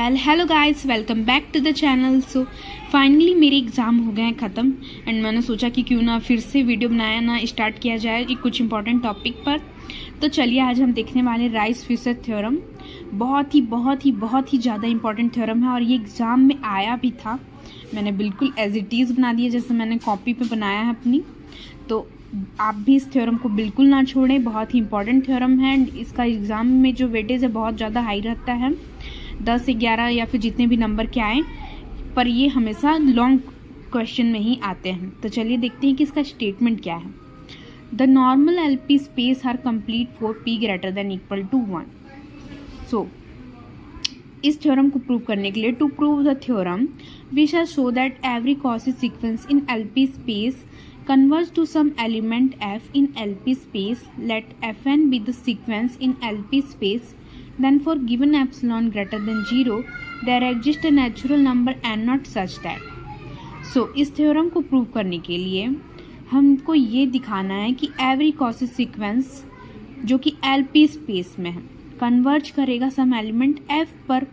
Hello guys, welcome back to the channel. So finally मेरे exam हो गए हैं ख़त्म एंड मैंने सोचा कि क्यों ना फिर से वीडियो बनाया ना स्टार्ट किया जाए एक कुछ इंपॉर्टेंट टॉपिक पर। तो चलिए आज हम देखने वाले राइस-फिशर थ्योरम। बहुत ही ज़्यादा इंपॉर्टेंट थ्योरम है और ये एग्ज़ाम में आया भी था। मैंने बिल्कुल एज इट इज़ बना दिया जैसे मैंने कॉपी पर बनाया है अपनी। तो आप भी इस थ्योरम को बिल्कुल ना छोड़ें, बहुत ही इंपॉर्टेंट थ्योरम है एंड इसका एग्ज़ाम में जो वेटेज है बहुत ज़्यादा हाई रहता है, 10 11 या फिर जितने भी नंबर के आए, पर ये हमेशा लॉन्ग क्वेश्चन में ही आते हैं। तो चलिए देखते हैं कि इसका स्टेटमेंट क्या है। The normal LP space are complete for p greater than equal to 1। So इस थ्योरम को प्रूव करने के लिए, to prove the theorem we shall show that every Cauchy sequence in LP space converge to some element f in LP space. Let fn be the sequence in LP space. Then for given epsilon greater than 0, there exists a natural number n not such that. So इस theorem को prove करने के लिए हमको ये दिखाना है कि एवरी कॉसी सीक्वेंस जो कि LP स्पेस में है कन्वर्ज करेगा सम एलिमेंट f पर।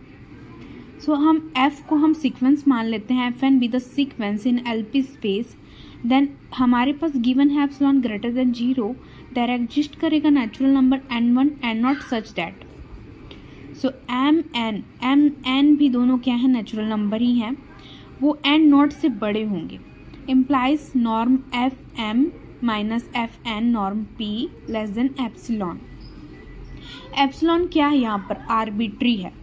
सो हम f को हम सीक्वेंस मान लेते हैं, fn be the sequence in LP space. Then हमारे पास गिवन है epsilon greater than 0, there exist करेगा natural number n1 n0 such that. So m n भी दोनों क्या है, नेचुरल नंबर ही हैं, वो n0 से बड़े होंगे। Implies norm F M minus F N norm p less than epsilon. Epsilon क्या है यहाँ पर, आर्बिट्री है।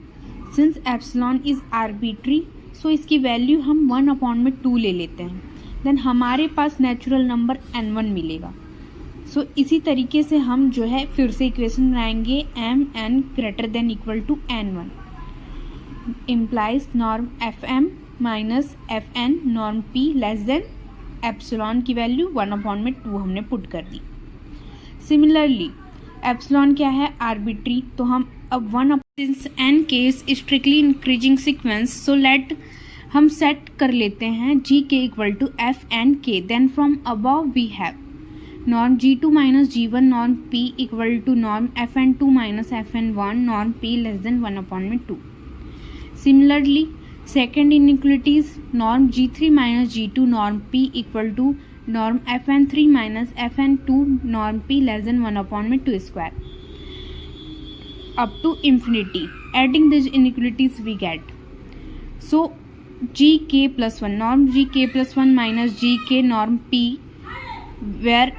Since epsilon is arbitrary so इसकी वैल्यू हम 1/2 ले लेते हैं। देन हमारे पास नेचुरल नंबर n1 मिलेगा। सो इसी तरीके से हम जो है फिर से इक्वेशन बनाएंगे, M N greater than equal to n1 implies norm F M minus F N norm p less than epsilon की वैल्यू 1/2 हमने पुट कर दी। सिमिलरली एप्सिलॉन क्या है, आर्बिट्री, तो हम अब since n case strictly increasing sequence, so let हम set कर लेते हैं G k equal to F N k. Then from above we have norm G2 minus G1 norm P equal to norm FN2 minus FN1 norm P less than 1/2। Similarly second inequalities, norm G3 minus G2 norm P equal to norm FN3 minus FN2 norm P less than 1/2 square up to infinity. Adding this inequalities we get so gk plus 1 norm gk plus 1 minus gk norm p where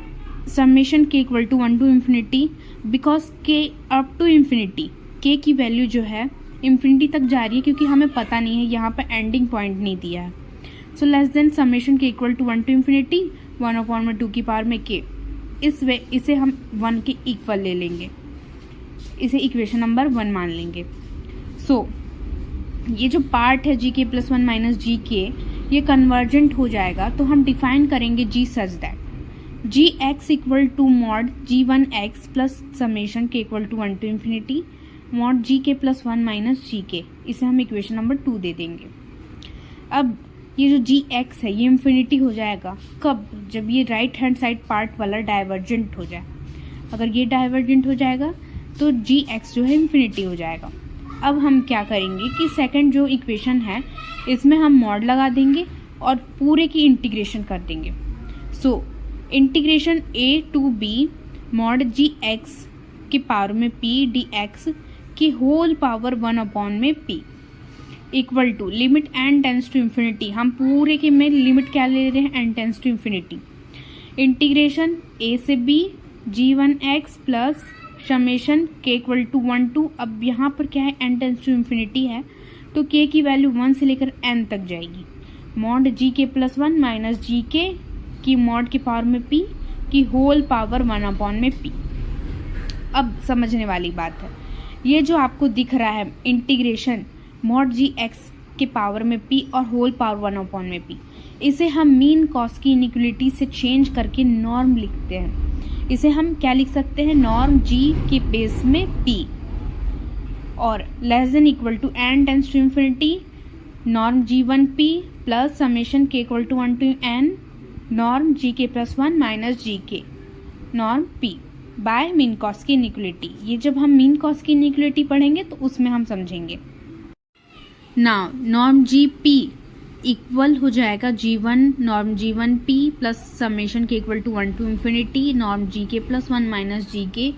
summation k equal to 1 to infinity because k up to infinity, k की value जो है infinity तक जा रही है क्योंकि हमें पता नहीं है, यहाँ पर एंडिंग पॉइंट नहीं दिया है। So less than summation k equal to 1 to infinity 1/2 की पावर में k। इसे हम 1 के इक्वल ले लेंगे, इसे इक्वेशन नंबर 1 मान लेंगे। सो ये जो पार्ट है जी के प्लस 1 माइनस जी के, ये कन्वर्जेंट हो जाएगा तो हम डिफाइन करेंगे g such that g x equal to mod G1x plus summation k equal to 1 to infinity mod g k plus 1 minus g के। इसे हम इक्वेशन नंबर 2 दे देंगे। अब ये जो Gx है ये इंफिनिटी हो जाएगा कब, जब ये राइट हैंड साइड पार्ट वाला डाइवर्जेंट हो जाए। अगर ये डाइवर्जेंट हो जाएगा तो Gx जो है इंफिनिटी हो जाएगा। अब हम क्या करेंगे कि सेकंड जो इक्वेशन है इसमें हम मॉड लगा देंगे और पूरे की इंटीग्रेशन कर देंगे। So integration a to b mod Gx के पावर में p dx की whole power 1/p equal to limit n tends to infinity. हम पूरे के में लिमिट क्या ले रहे हैं, n tends to infinity. Integration a से b G1x plus summation k equal to 1 to, अब यहाँ पर क्या है, n टेंस टू इंफिनिटी है तो k की वैल्यू 1 से लेकर n तक जाएगी। Mod gk plus 1 minus gk की मॉड के पावर में p की होल पावर 1/p। अब समझने वाली बात है, ये जो आपको दिख रहा है इंटीग्रेशन मॉड gx के पावर में p और होल पावर 1/p, इसे हम मीन कॉस की इनइक्वलिटी से चेंज करके नॉर्म लिखते हैं। इसे हम क्या लिख सकते हैं, नॉर्म g के बेस में p और less than equal to n tends to infinity norm G1p plus summation k equal to 1 to n norm gk plus 1 minus gk norm p by Minkowski की inequality. ये जब हम Minkowski की inequality पढ़ेंगे तो उसमें हम समझेंगे। Now norm g p equal हो जाएगा G1 norm G1 P plus summation k equal to 1 to infinity norm g k plus 1 minus g के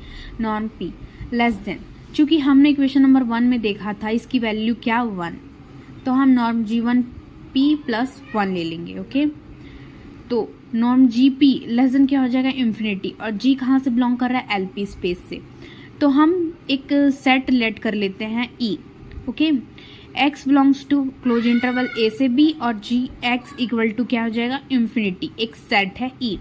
नॉर्म P लेस देन, चूंकि हमने इक्वेशन नंबर 1 में देखा था इसकी वैल्यू क्या 1, तो हम नॉर्म G1 P प्लस 1 ले लेंगे। ओके, तो norm g P less than क्या हो जाएगा इन्फिनिटी, और जी कहाँ से बिलोंग कर रहा है LP स्पेस से, तो हम एक सेट लेट कर लेते हैं E। Okay, x belongs to close interval A से B और जी x इक्वल टू क्या हो जाएगा इन्फिनिटी, एक सेट है E।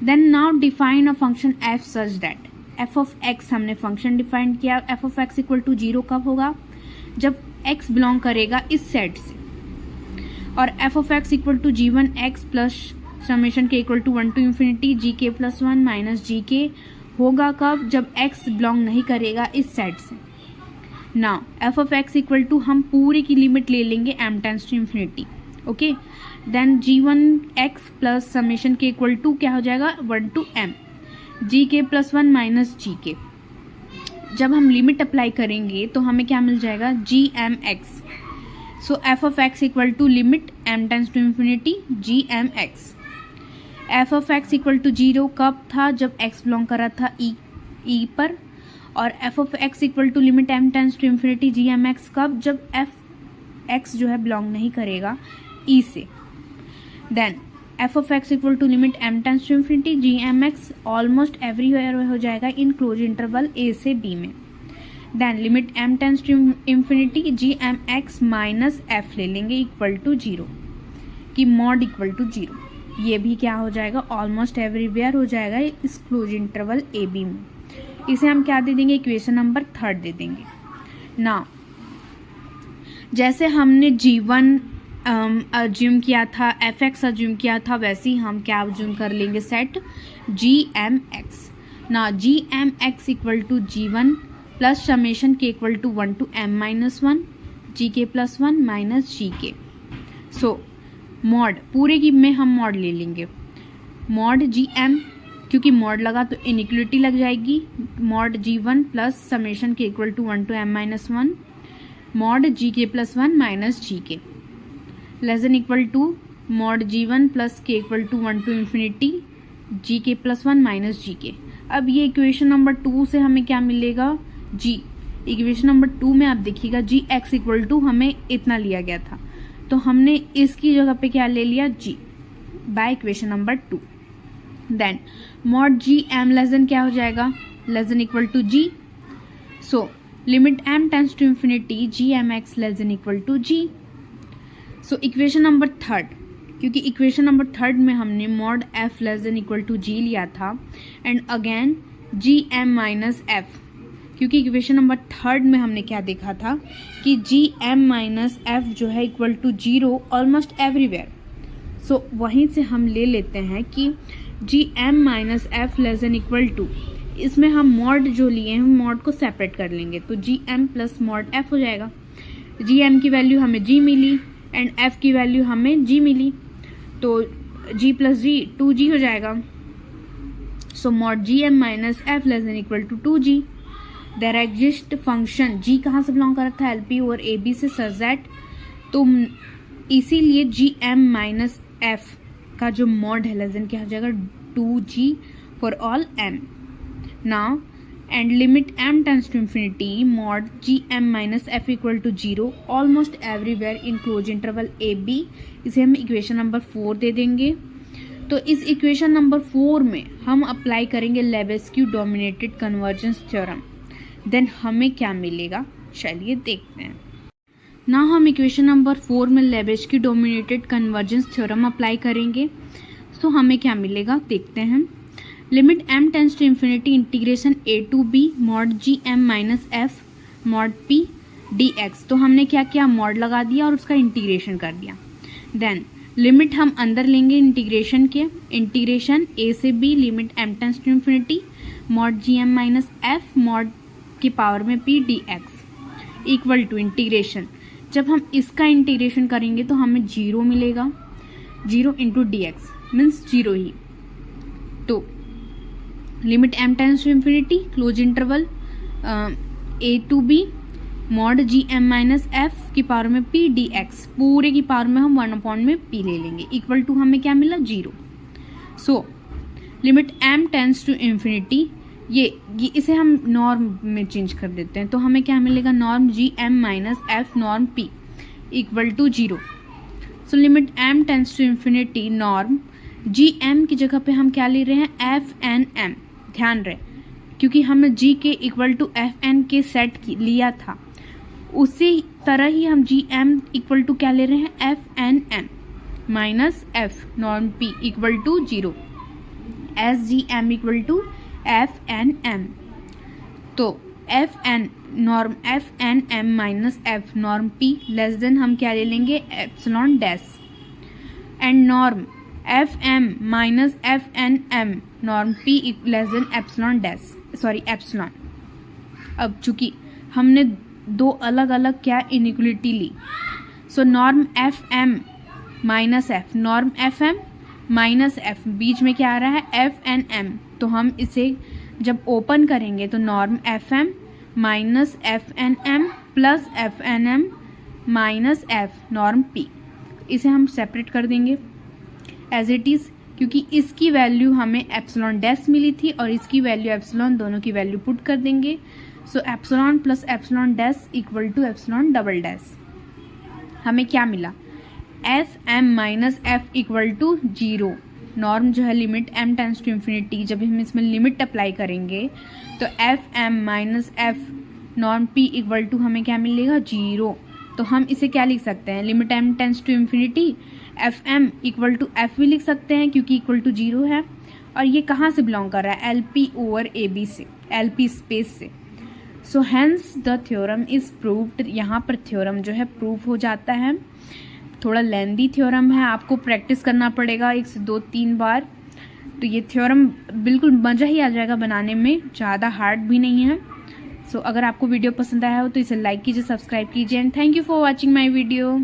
Then now define a function f such that f of x, हमने फंक्शन डिफाइन किया f of x equal to 0 कब होगा, जब x बिलोंग करेगा इस सेट से, और f of x equal to G1x plus summation k equal to 1 to infinity ji k plus 1 minus g के होगा कब, जब x बिलोंग नहीं करेगा इस सेट से। Now f of x equal to हम पूरे की लिमिट ले लेंगे m tends to infinity. Okay, then G1x plus summation k equal to क्या हो जाएगा 1 to m ji k plus 1 minus g के। जब हम लिमिट अप्लाई करेंगे तो हमें क्या मिल जाएगा gmx। So f of x equal to limit m tends to infinity gmx। f of x equal to 0 कब था, जब x बिलोंग कर रहा था e पर, और f of x equal to limit m tends to infinity gmx कब, जब x जो है बिलोंग नहीं करेगा e से। Then f of x equal to limit m tends to infinity gmx almost everywhere हो जाएगा इन क्लोज इंटरवल a से b में। Then limit m tends to infinity gmx minus f ले लेंगे इक्वल टू 0 की mod equal to 0, ये भी क्या हो जाएगा ऑलमोस्ट एवरीवेयर हो जाएगा इस क्लोज इंटरवल ए बी में। इसे हम क्या दे देंगे इक्वेशन नंबर 3 दे देंगे। नाउ जैसे हमने G1 अज्यूम किया था, fx अज्यूम किया था, वैसे ही हम क्या अज्यूम कर लेंगे सेट gmx। ना gmx equal to G1 plus summation k equal to 1 to m minus 1 g k plus 1 minus g के। सो मॉड पूरे की में हम मॉड ले लेंगे, मॉड gm, क्योंकि मॉड लगा तो इनइक्वलिटी लग जाएगी, mod G1 plus summation k equal to 1 to m minus 1 mod g k plus 1 minus g k less than equal to mod G1 plus k equal to 1 to infinity ji k plus 1 minus g के। अब ये equation number 2 से हमें क्या मिलेगा g, equation number 2 में आप देखिएगा gx इक्वल टू हमें इतना लिया गया था, तो हमने इसकी जगह पे क्या ले लिया g by equation number 2। Then mod gm less than क्या हो जाएगा less than equal to g। So limit m tends to infinity gmx less than equal to g। So equation number 3, क्योंकि इक्वेशन नंबर 3 में हमने mod f less than equal to g लिया था, and again gm minus f, क्योंकि equation number 3 में हमने क्या देखा था कि gm माइनस f जो है equal to 0 almost everywhere. So वहीं से हम ले लेते हैं कि gm minus f less than equal to, इसमें हम मॉड जो लिए हैं मॉड को सेपरेट कर लेंगे, तो gm प्लस मॉड f हो जाएगा। gm की वैल्यू हमें g मिली एंड f की वैल्यू हमें g मिली, तो g प्लस g 2g हो जाएगा। So mod gm minus f less than equal to 2g। There exist function g कहाँ से बिलोंग कर रहा था LP और AB से सच दैट, तो इसीलिए gm माइनस f का जो मॉड है लेस देन क्या हो जाएगा 2g for all m। Now and limit m tends to infinity mod gm minus f equal to 0 almost everywhere in close interval AB। इसे हम इक्वेशन नंबर 4 दे देंगे। तो इस इक्वेशन नंबर 4 में हम अप्लाई करेंगे लेबेस्क्यू डोमिनेटेड कन्वर्जेंस थ्योरम। देन हमें क्या मिलेगा चलिए देखते हैं। ना हम इक्वेशन नंबर 4 में Lebesgue dominated convergence theorem apply करेंगे, तो हमें क्या मिलेगा देखते हैं। Limit m tends to infinity integration a to b mod gm minus f mod p dx, तो हमने क्या किया मॉड लगा दिया और उसका इंटीग्रेशन कर दिया। देन लिमिट हम अंदर लेंगे इंटीग्रेशन के, इंटीग्रेशन a से b limit m tends to infinity mod gm minus f mod की पावर में p dx equal to integration, जब हम इसका इंटीग्रेशन करेंगे तो हमें 0 मिलेगा, 0 इंटू dx मीन्स 0 ही। तो limit m tends to infinity close interval a to b mod g m minus f की पावर में पी डी एक्स, पूरे की पावर में हम 1 में पी ले लेंगे, इक्वल टू हमें क्या मिला 0। So limit m tends to infinity, ये इसे हम नॉर्म में चेंज कर देते हैं, तो हमें क्या मिलेगा, norm g m minus f norm p equal to 0। So limit m tends to infinity norm g m की जगह पे हम क्या ले रहे हैं, एफ एन एम। ध्यान रहे क्योंकि हमने जी k equal to F N के सेट लिया था, उसी तरह ही हम जी एम इक्वल टू क्या ले रहे हैं, f n m minus f norm p equal to 0। S g m equal to F n m, तो f N norm f n m minus f norm p less than हम क्या ले लेंगे, epsilon dash, and norm F M minus F n m norm p less than epsilon dash, sorry epsilon. अब चूंकि हमने दो अलग अलग क्या इनइक्वलिटी ली, so norm F M minus f, norm F M minus f, बीच में क्या आ रहा है, एफ एन एम, तो हम इसे जब ओपन करेंगे तो norm F M minus F n m plus f n m minus f norm p, इसे हम सेपरेट कर देंगे एज इट इज़, क्योंकि इसकी वैल्यू हमें एप्सिलॉन डैश मिली थी और इसकी वैल्यू एप्सिलॉन, दोनों की वैल्यू पुट कर देंगे। So epsilon plus epsilon dash equal to epsilon double dash. हमें क्या मिला, f M minus f equal to 0। Norm जो है limit m tends to infinity, जब हम इसमें लिमिट अप्लाई करेंगे तो f M minus f norm p equal to हमें क्या मिलेगा, 0। तो हम इसे क्या लिख सकते हैं, limit m tends to infinity f m equal to f भी लिख सकते हैं क्योंकि इक्वल टू 0 है, और ये कहाँ से बिलोंग कर रहा है, l p over a b से, एल पी स्पेस से। So hence the theorem is proved, यहाँ पर थ्योरम जो है प्रूव हो जाता है। थोड़ा लेंदी थ्योरम है, आपको प्रैक्टिस करना पड़ेगा 1 से 2-3 बार, तो ये थ्योरम बिल्कुल मज़ा ही आ जाएगा बनाने में, ज़्यादा हार्ड भी नहीं है। सो अगर आपको वीडियो पसंद आया हो तो इसे लाइक कीजिए, सब्सक्राइब कीजिए, and thank you for watching my video.